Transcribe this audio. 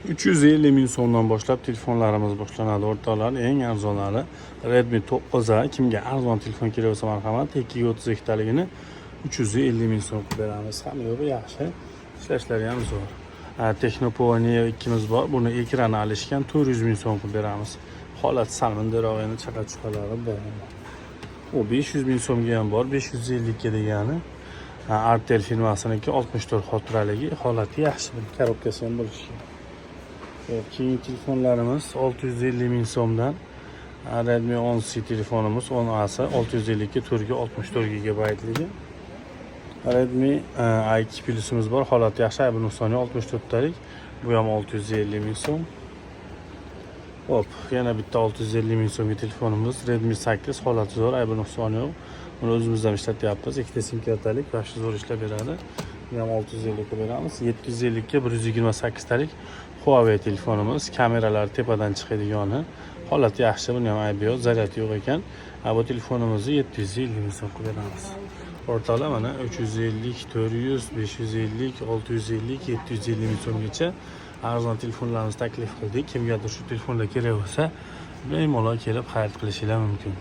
350 ming so'mdan boshlab telefonlarimiz boshlanadi. O'rtoqlar, eng arzonlari Redmi 9A. Kimga arzon telefon kerak bo'lsa, marhamat, 230 taligini 350 ming so'm qilib beramiz. Hamma yo'li yaxshi, ishlashlari ham zo'r. Technopower ikkimiz bor. Buni ekrani alishgan 400 ming so'm qilib beramiz. Holat salmindiroq, endi chaqa-chuqalari bor. U 500 ming so'mga ham bor, 550 ga degani. Artel firmasiniki 64 xotiraligi, holati yaxshi, korobkasi ham bo'lishi kerak. Keyingi telefonlarimiz 650 ming so'mdan Redmi 10C telefonimiz 10A'si 650 ga 464 GB. Redmi i2 Plus'imiz bor, holati yaxshi, aybi nuqsoni 64 talik. Bu ham 650 ming so'm. Hop, yana bitta 650 ming so'mga telefonimiz Redmi 8, holati zo'r, aybi nuqsoni yo'q. Buni o'zimizdan ishlatyapmiz. Ikkita sim kartalik, yaxshi zo'r ishlab beradi. Buni ham 650 ga beramiz. 750 ga 128 talik Huawei telefonimiz, kameralari tepadan chiqadigani, holati yaxshi, buni ham aybi yo'q, zaryadi yo'q ekan. Bu telefonimizni 750 ming so'm qilib beramiz. O'rtoqlar, mana 350, 400, 550, 650, 750 ming so'mgacha arzon telefonlarimizni taklif qildik. Kimgadir shu telefonlar kerak bo'lsa, bemalol kelib xarid qilishingiz mumkin.